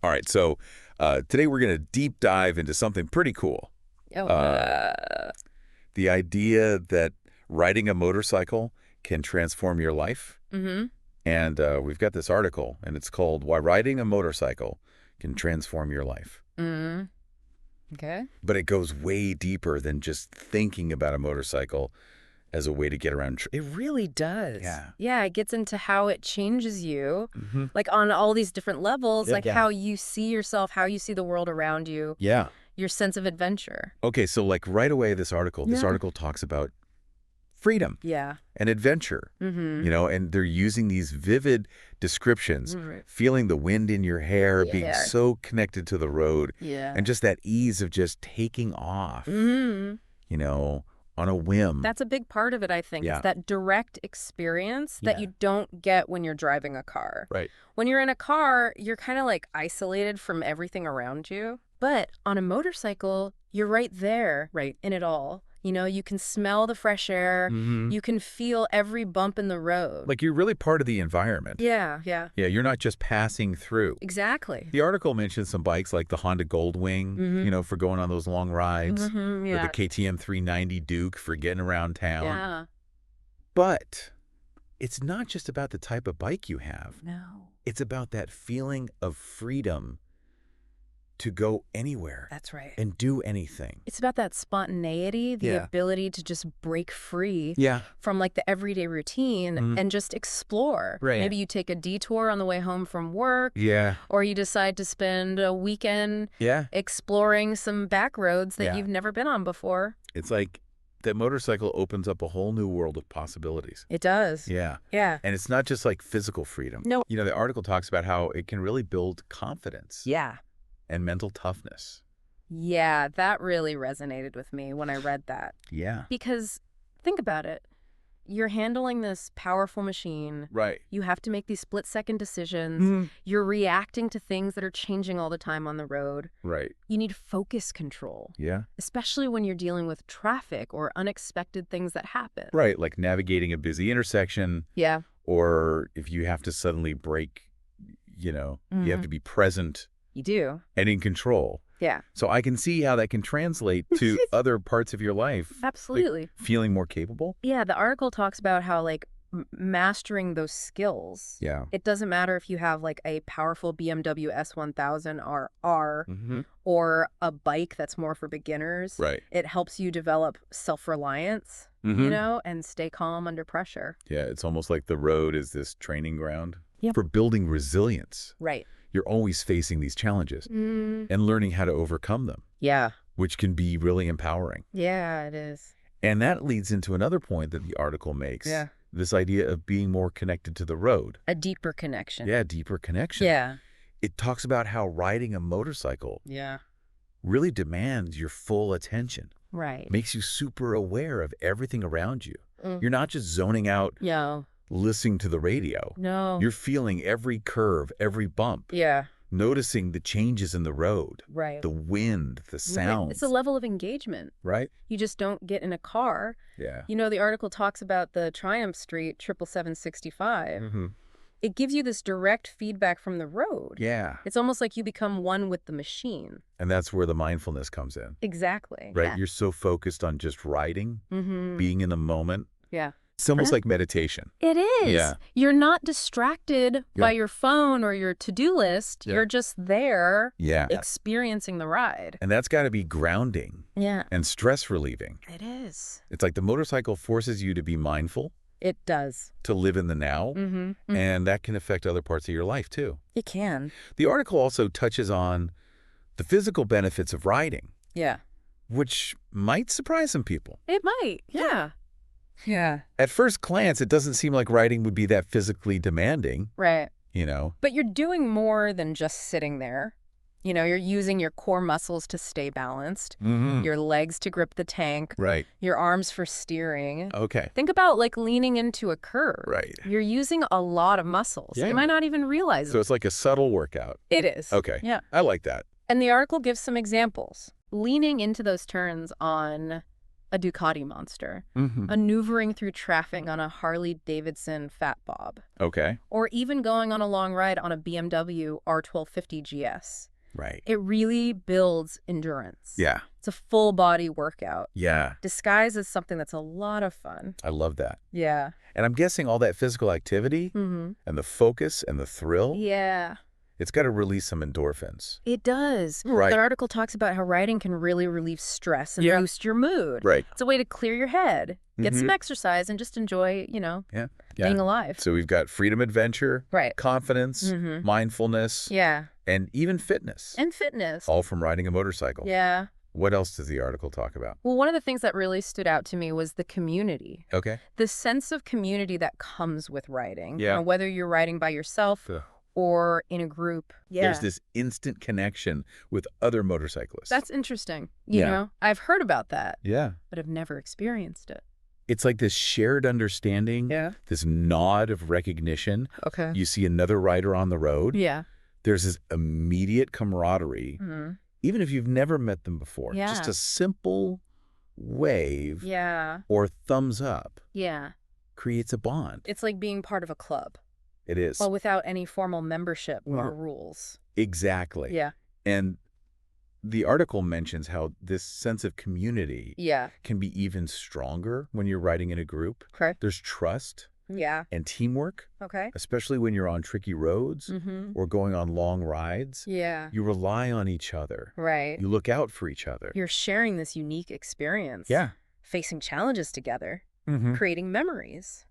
All right, so today we're going to deep dive into something pretty cool. Oh, The idea that riding a motorcycle can transform your life. mm-hmm. And we've got this article, and it's called Why Riding a Motorcycle Can Transform Your Life. Mm-hmm. Okay. But it goes way deeper than just thinking about a motorcycle as a way to get around. It really does. Yeah. Yeah, it gets into how it changes you, Mm-hmm. like on all these different levels, Yeah. like how you see yourself, how you see the world around you, Yeah. your sense of adventure. Okay, so like right away, this article talks about freedom Yeah. and adventure, Mm-hmm. and they're using these vivid descriptions, Right. feeling the wind in your hair, being Yeah. so connected to the road, Yeah. and just that ease of just taking off, Mm-hmm. on a whim. That's a big part of it, I think. Yeah. It's that direct experience that Yeah. you don't get when you're driving a car. Right. When you're in a car, you're kind of like isolated from everything around you. But on a motorcycle, you're right there, right, in it all. You can smell the fresh air. Mhm. You can feel every bump in the road. Like you're really part of the environment. Yeah. Yeah, you're not just passing through. Exactly. The article mentions some bikes like the Honda Goldwing, Mhm. for going on those long rides, Mhm, or yeah. the KTM 390 Duke for getting around town. Yeah. But it's not just about the type of bike you have. No. It's about that feeling of freedom to go anywhere That's right. and do anything. It's about that spontaneity, the Yeah. ability to just break free Yeah. from like the everyday routine Mhm. and just explore. Right. Maybe you take a detour on the way home from work, Yeah. or you decide to spend a weekend Yeah. exploring some back roads that Yeah. you've never been on before. It's like that motorcycle opens up a whole new world of possibilities. It does. Yeah. Yeah. And it's not just like physical freedom. No. The article talks about how it can really build confidence Yeah. and mental toughness. Yeah, that really resonated with me when I read that. Yeah. Because think about it. You're handling this powerful machine. Right. You have to make these split-second decisions. Mhm. You're reacting to things that are changing all the time on the road. Right. You need focus control, Yeah. especially when you're dealing with traffic or unexpected things that happen. Right. Like navigating a busy intersection, Yeah. or if you have to suddenly brake, you have to be present You do. and in control. Yeah. So I can see how that can translate to other parts of your life. Absolutely. Like feeling more capable. Yeah, the article talks about how, like, mastering those skills. Yeah. It doesn't matter if you have, like, a powerful BMW S1000 R Mm-hmm. or a bike that's more for beginners. Right. It helps you develop self-reliance, Mhm. and stay calm under pressure. Yeah. It's almost like the road is this training ground Yep. for building resilience. Right. You're always facing these challenges Mm. and learning how to overcome them, Yeah. which can be really empowering. Yeah, it is. And that leads into another point that the article makes. Yeah. This idea of being more connected to the road. A deeper connection. Yeah, deeper connection. Yeah. It talks about how riding a motorcycle Yeah. really demands your full attention, Right. makes you super aware of everything around you. Mm. You're not just zoning out, Yeah. listening to the radio. No. You're feeling every curve, every bump, Yeah. noticing the changes in the road, Right. the wind, the Right. sounds. It's a level of engagement. Right? You just don't get in a car. Yeah. The article talks about the Triumph Street 77765. Mm-hmm. It gives you this direct feedback from the road. Yeah. It's almost like you become one with the machine. And that's where the mindfulness comes in, Exactly. right? Yeah. You're so focused on just riding, Mm-hmm. being in the moment. Yeah. It's almost like meditation. It is. Yeah. You're not distracted by Yeah. your phone or your to-do list. Yeah. You're just there Yeah. experiencing the ride. And that's got to be grounding Yeah. and stress relieving. It is. It's like the motorcycle forces you to be mindful, It does. to live in the now, Mm-hmm. and that can affect other parts of your life too. It can. The article also touches on the physical benefits of riding, Yeah. which might surprise some people. It might. Yeah. Yeah. At first glance, it doesn't seem like riding would be that physically demanding, Right. But you're doing more than just sitting there. You're using your core muscles to stay balanced, your legs to grip the tank, Right. your arms for steering. Okay. Think about like leaning into a curve. Right. You're using a lot of muscles. Yeah. You might not even realize So it. it's like a subtle workout. It is. Okay. Yeah. I like that. And the article gives some examples. Leaning into those turns on a Ducati monster, Mm-hmm. maneuvering through traffic on a Harley-Davidson Fat Bob, Okay. or even going on a long ride on a BMW R1250 GS. Right. It really builds endurance. Yeah. It's a full body workout, Yeah. disguised as something that's a lot of fun. I love that. Yeah. And I'm guessing all that physical activity Mm-hmm. and the focus and the thrill, Yeah. it's got to release some endorphins. It does. Right. That article talks about how riding can really relieve stress and Yeah. boost your mood. Right. It's a way to clear your head, get some Mhm. exercise, and just enjoy, Yeah. being alive. So we've got freedom, adventure, Right. confidence, Mm-hmm. mindfulness, Yeah. and even fitness, And fitness. all from riding a motorcycle. Yeah. What else does the article talk about? Well, one of the things that really stood out to me was the community. Okay. The sense of community that comes with riding. Yeah. Whether you're riding by yourself Ugh. or in a group. Yeah. There's this instant connection with other motorcyclists. That's interesting. Yeah. I've heard about that, Yeah. but I've never experienced it. It's like this shared understanding, this nod of recognition. Okay. You see another rider on the road. Yeah. There's this immediate camaraderie, Mm-hmm. even if you've never met them before. Yeah. Just a simple wave Yeah. or thumbs up Yeah. creates a bond. It's like being part of a club. It is. Well, without any formal membership Well, or rules. Exactly. Yeah. And the article mentions how this sense of community Yeah. can be even stronger when you're riding in a group. Okay. There's trust Yeah. and teamwork, Okay. especially when you're on tricky roads Mm-hmm. or going on long rides. Yeah. You rely on each other. Right. You look out for each other. You're sharing this unique experience. Yeah. Facing challenges together, Mm-hmm. creating memories.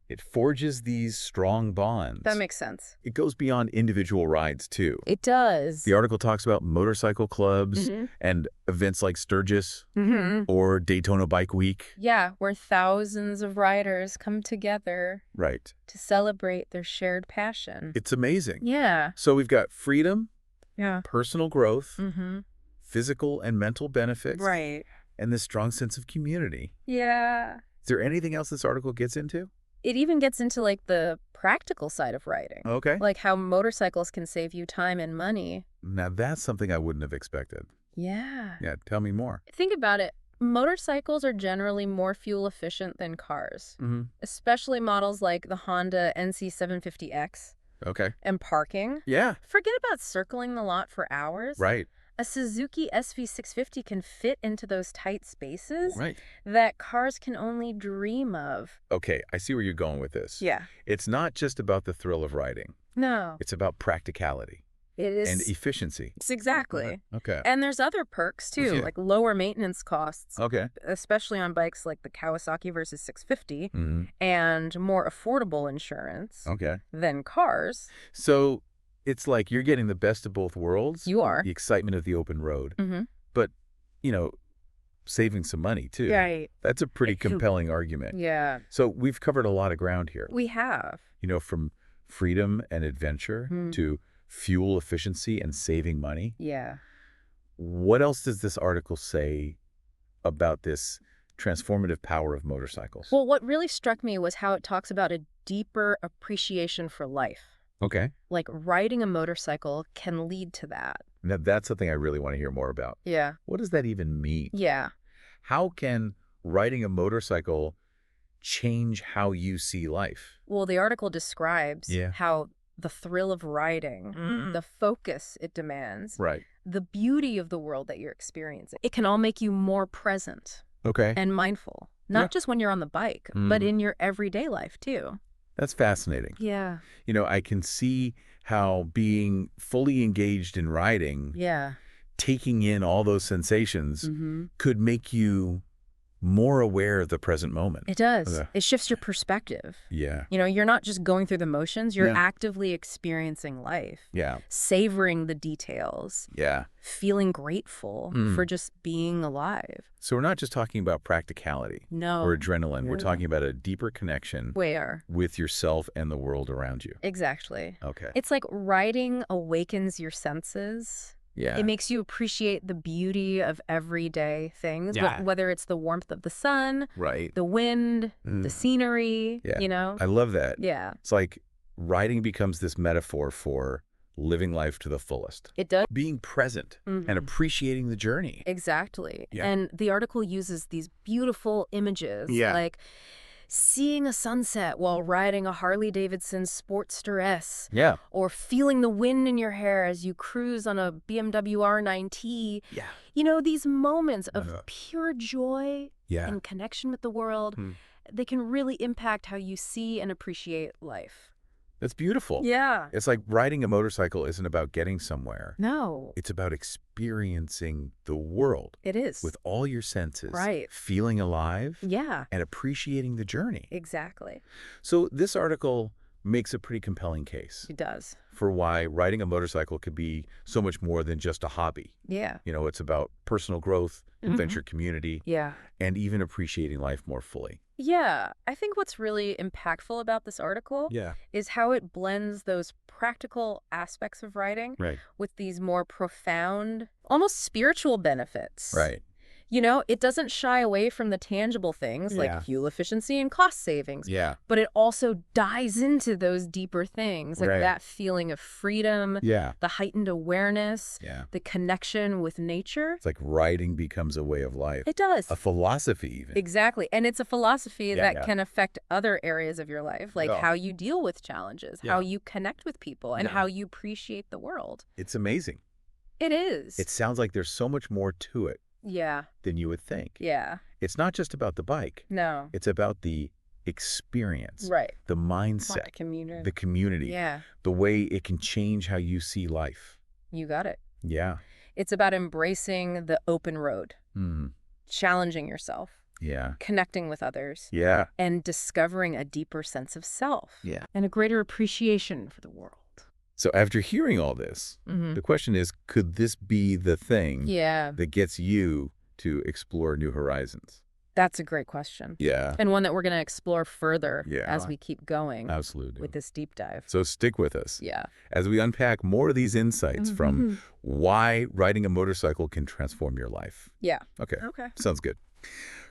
It forges these strong bonds. That makes sense. It goes beyond individual rides, too. It does. The article talks about motorcycle clubs Mm-hmm. and events like Sturgis Mm-hmm. or Daytona Bike Week. Yeah, where thousands of riders come together Right. to celebrate their shared passion. It's amazing. Yeah. So we've got freedom, Yeah. personal growth, Mm-hmm. physical and mental benefits, Right. and this strong sense of community. Yeah. Is there anything else this article gets into? It even gets into like the practical side of riding. Okay. Like how motorcycles can save you time and money. Now that's something I wouldn't have expected. Yeah. Yeah, tell me more. Think about it. Motorcycles are generally more fuel efficient than cars, Mm-hmm. especially models like the Honda NC750X. Okay. And parking. Yeah. Forget about circling the lot for hours. Right. A Suzuki SV650 can fit into those tight spaces Right. that cars can only dream of. Okay, I see where you're going with this. Yeah. It's not just about the thrill of riding. No. It's about practicality It is. and efficiency. Exactly. Okay. And there's other perks too, Yeah. like lower maintenance costs, Okay. especially on bikes like the Kawasaki versus 650, Mm-hmm. and more affordable insurance Okay. than cars. So it's like you're getting the best of both worlds. You are. The excitement of the open road, Mm-hmm. but, saving some money too. Right. That's a pretty It can- compelling argument. Yeah. So we've covered a lot of ground here, We have. from freedom and adventure Hmm. to fuel efficiency and saving money. Yeah. What else does this article say about this transformative power of motorcycles? Well, what really struck me was how it talks about a deeper appreciation for life. Okay. Like riding a motorcycle can lead to that. Now that's something I really want to hear more about. Yeah. What does that even mean? Yeah. How can riding a motorcycle change how you see life? Well, the article describes Yeah. how the thrill of riding, the focus it demands, Right. the beauty of the world that you're experiencing, it can all make you more present Okay. and mindful. Not Yeah. just when you're on the bike, but Mhm. in your everyday life too. That's fascinating. Yeah. I can see how being fully engaged in riding, Yeah. taking in all those sensations, Mm-hmm. could make you more aware of the present moment. It does. Okay. It shifts your perspective. Yeah. You're not just going through the motions, you're Yeah. actively experiencing life, Yeah. savoring the details, Yeah. feeling grateful Mm. for just being alive. So we're not just talking about practicality No. or adrenaline. We're No. talking about a deeper connection Where? with yourself and the world around you. Exactly. Okay. It's like riding awakens your senses. Yeah. It makes you appreciate the beauty of everyday things, Yeah. whether it's the warmth of the sun, Right. the wind, Mm. the scenery, Yeah. I love that. Yeah. It's like riding becomes this metaphor for living life to the fullest. It does. Being present and appreciating the journey. Exactly. Yeah. And the article uses these beautiful images, Yeah. like seeing a sunset while riding a Harley-Davidson Sportster S, Yeah. or feeling the wind in your hair as you cruise on a BMW R9T. Yeah. You know, these moments of pure joy Yeah. and connection with the world, they can really impact how you see and appreciate life. That's beautiful. Yeah. It's like riding a motorcycle isn't about getting somewhere. No. It's about experiencing the world. It is. With all your senses. Right. Feeling alive. Yeah. And appreciating the journey. Exactly. So this article makes a pretty compelling case. It does. For why riding a motorcycle could be so much more than just a hobby. Yeah. You know, it's about personal growth, adventure, community, Yeah. and even appreciating life more fully. Yeah, I think what's really impactful about this article is how it blends those practical aspects of writing with these more profound, almost spiritual benefits. Right. You know, it doesn't shy away from the tangible things like fuel efficiency and cost savings. Yeah. But it also dives into those deeper things, like that feeling of freedom, the heightened awareness, the connection with nature. It's like riding becomes a way of life. It does. A philosophy even. Exactly. And it's a philosophy that can affect other areas of your life, like how you deal with challenges, how you connect with people, and how you appreciate the world. It's amazing. It is. It sounds like there's so much more to it than you would think. Yeah. It's not just about the bike. No. It's about the experience. Right. The mindset. The community. Yeah. The way it can change how you see life. You got it. Yeah. It's about embracing the open road, challenging yourself, connecting with others, and discovering a deeper sense of self and a greater appreciation for the world. So after hearing all this, the question is, could this be the thing that gets you to explore new horizons? That's a great question. Yeah. And one that we're going to explore further as we keep going with this deep dive. So stick with us Yeah. as we unpack more of these insights from why riding a motorcycle can transform your life. Yeah. Okay. Okay. Sounds good.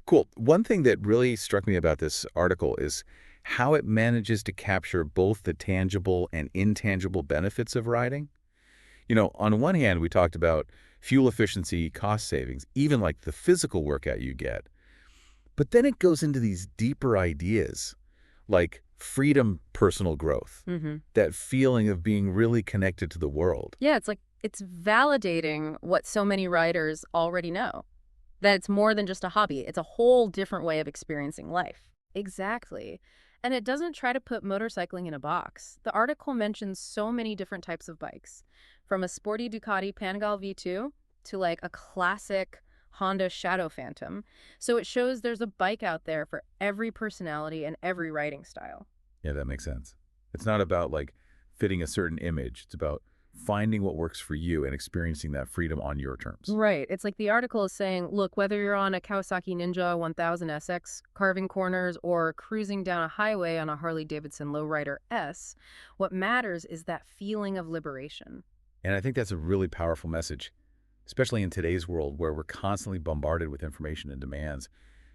Cool. One thing that really struck me about this article is how it manages to capture both the tangible and intangible benefits of riding. You know, on one hand, we talked about fuel efficiency, cost savings, even like the physical workout you get. But then it goes into these deeper ideas like freedom, personal growth, that feeling of being really connected to the world. Yeah, it's validating what so many riders already know, that it's more than just a hobby. It's a whole different way of experiencing life. Exactly. And it doesn't try to put motorcycling in a box. The article mentions so many different types of bikes, from a sporty Ducati Panigale V2 to like a classic Honda Shadow Phantom. So it shows there's a bike out there for every personality and every riding style. Yeah, that makes sense. It's not about like fitting a certain image. It's about finding what works for you and experiencing that freedom on your terms. Right. It's like the article is saying, look, whether you're on a Kawasaki Ninja 1000 SX carving corners or cruising down a highway on a Harley-Davidson Lowrider S, what matters is that feeling of liberation. And I think that's a really powerful message, especially in today's world where we're constantly bombarded with information and demands.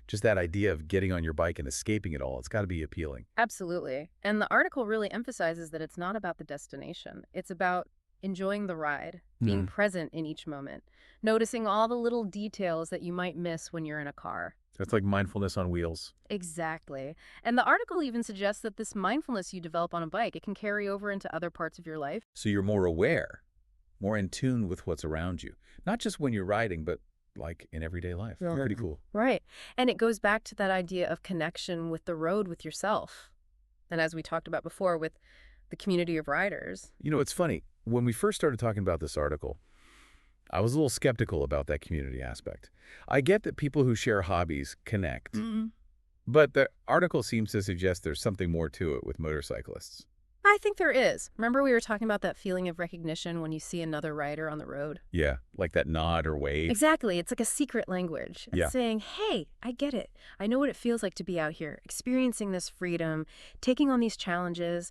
Just that idea of getting on your bike and escaping it all, it's got to be appealing. Absolutely. And the article really emphasizes that it's not about the destination. It's about enjoying the ride, being present in each moment, noticing all the little details that you might miss when you're in a car. That's like mindfulness on wheels. Exactly. And the article even suggests that this mindfulness you develop on a bike, it can carry over into other parts of your life. So you're more aware, more in tune with what's around you. Not just when you're riding, but like in everyday life. Yeah. Pretty cool. Right. And it goes back to that idea of connection with the road, with yourself. And as we talked about before, with the community of riders. You know, it's funny. When we first started talking about this article, I was a little skeptical about that community aspect. I get that people who share hobbies connect, but the article seems to suggest there's something more to it with motorcyclists. I think there is. Remember we were talking about that feeling of recognition when you see another rider on the road? Yeah, like that nod or wave. Exactly. It's like a secret language. It's saying, hey, I get it. I know what it feels like to be out here, experiencing this freedom, taking on these challenges.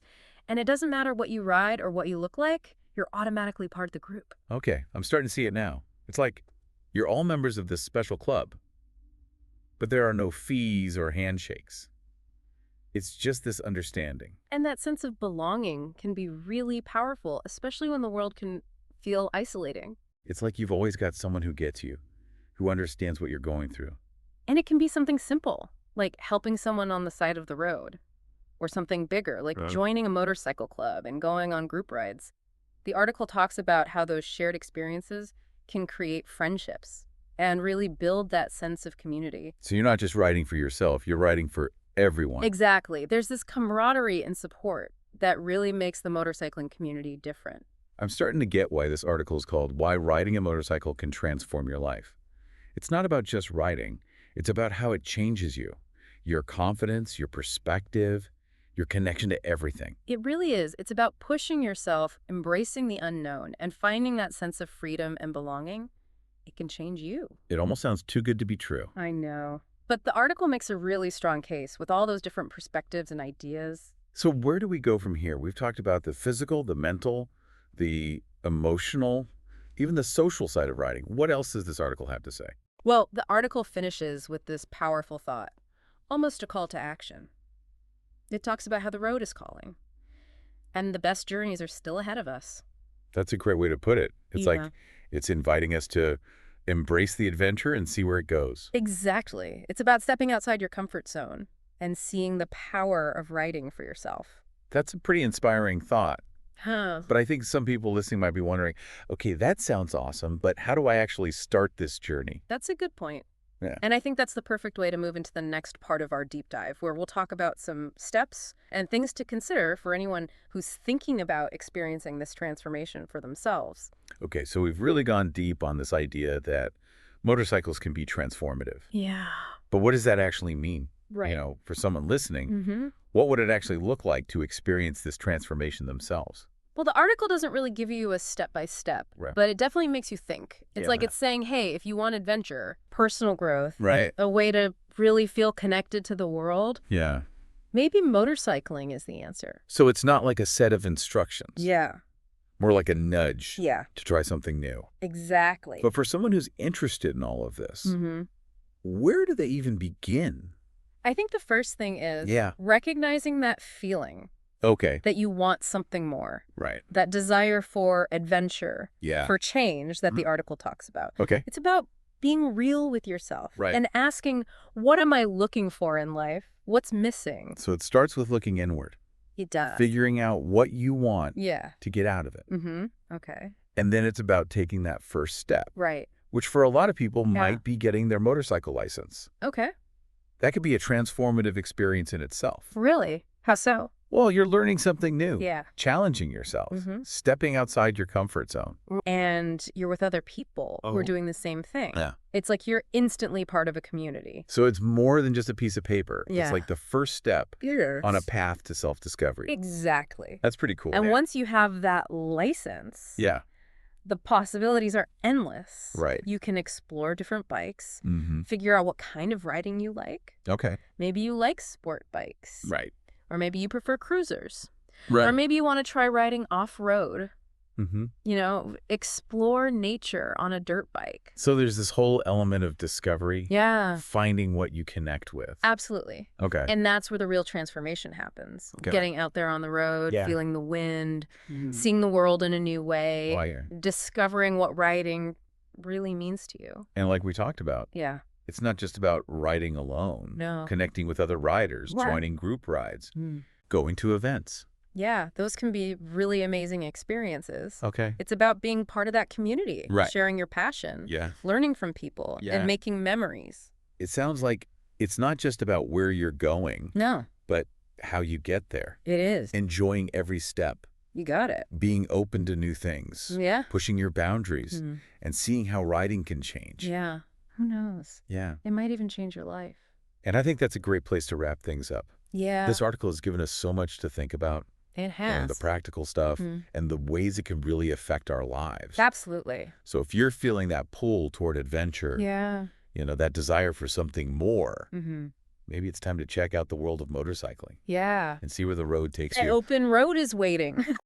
And it doesn't matter what you ride or what you look like, you're automatically part of the group. Okay, I'm starting to see it now. It's like you're all members of this special club, but there are no fees or handshakes. It's just this understanding. And that sense of belonging can be really powerful, especially when the world can feel isolating. It's like you've always got someone who gets you, who understands what you're going through. And it can be something simple, like helping someone on the side of the road, or something bigger, like Right. joining a motorcycle club and going on group rides. The article talks about how those shared experiences can create friendships and really build that sense of community. So you're not just writing for yourself, you're writing for everyone. Exactly. There's this camaraderie and support that really makes the motorcycling community different. I'm starting to get why this article is called Why Riding a Motorcycle Can Transform Your Life. It's not about just riding, it's about how it changes you, your confidence, your perspective, your connection to everything. It really is. It's about pushing yourself, embracing the unknown, and finding that sense of freedom and belonging. It can change you. It almost sounds too good to be true. I know. But the article makes a really strong case with all those different perspectives and ideas. So where do we go from here? We've talked about the physical, the mental, the emotional, even the social side of riding. What else does this article have to say? Well, the article finishes with this powerful thought, almost a call to action. It talks about how the road is calling, and the best journeys are still ahead of us. That's a great way to put it. It's Yeah. like it's inviting us to embrace the adventure and see where it goes. Exactly. It's about stepping outside your comfort zone and seeing the power of writing for yourself. That's a pretty inspiring thought. Huh. But I think some people listening might be wondering, okay, that sounds awesome, but how do I actually start this journey? That's a good point. Yeah. And I think that's the perfect way to move into the next part of our deep dive, where we'll talk about some steps and things to consider for anyone who's thinking about experiencing this transformation for themselves. Okay, so we've really gone deep on this idea that motorcycles can be transformative. Yeah. But what does that actually mean? Right. You know, for someone listening, Mm-hmm. what would it actually look like to experience this transformation themselves? Well, the article doesn't really give you a step-by-step, Right. but it definitely makes you think. It's Yeah, like man. it's saying, hey, if you want adventure, personal growth, Right. a way to really feel connected to the world, Yeah. maybe motorcycling is the answer. So it's not like a set of instructions. Yeah. More like a nudge Yeah, to try something new. exactly. But for someone who's interested in all of this, Mm-hmm. where do they even begin? I think the first thing is Yeah. recognizing that feeling Okay. that you want something more, Right. that desire for adventure, Yeah. for change that the article talks about. Okay. It's about being real with yourself Right. and asking, what am I looking for in life? What's missing? So it starts with looking inward, It does. figuring out what you want Yeah. to get out of it. Mm-hmm. Okay. And then it's about taking that first step, Right. which for a lot of people Yeah. might be getting their motorcycle license. Okay. That could be a transformative experience in itself. Really? How so? Well, you're learning something new, Yeah. challenging yourself, Mhm. stepping outside your comfort zone. And you're with other people who are Oh. doing the same thing. Yeah. It's like you're instantly part of a community. So it's more than just a piece of paper. Yeah. It's like the first step on a path to self-discovery. Exactly. That's pretty cool. And Yeah. once you have that license, Yeah. the possibilities are endless. Right. You can explore different bikes, Mm-hmm. figure out what kind of riding you like. Okay. Maybe you like sport bikes. Right. Or maybe you prefer cruisers. Right. Or maybe you want to try riding off-road. Mm-hmm. You know, explore nature on a dirt bike. So there's this whole element of discovery, Yeah, finding what you connect with. absolutely. Okay. And that's where the real transformation happens. Okay. Getting out there on the road, Yeah. feeling the wind, seeing the world in a new way, Why, yeah. discovering what riding really means to you. And like we talked about, Yeah. it's not just about riding alone. No. Connecting with other riders, Right. joining group rides, going to events. Yeah, those can be really amazing experiences. Okay. It's about being part of that community, Right. sharing your passion, Yeah. learning from people, Yeah. and making memories. It sounds like it's not just about where you're going, No, but how you get there. it is. Enjoying every step, You got it. being open to new things, Yeah. pushing your boundaries, Mm. and seeing how riding can change. Yeah. Who knows? Yeah. It might even change your life. And I think that's a great place to wrap things up. Yeah. This article has given us so much to think about. It You know, has. the practical stuff Mm. and the ways it can really affect our lives. Absolutely. So if you're feeling that pull toward adventure, Yeah. you know, that desire for something more, Mm-hmm. maybe it's time to check out the world of motorcycling Yeah. and see where the road takes An you. open road is waiting.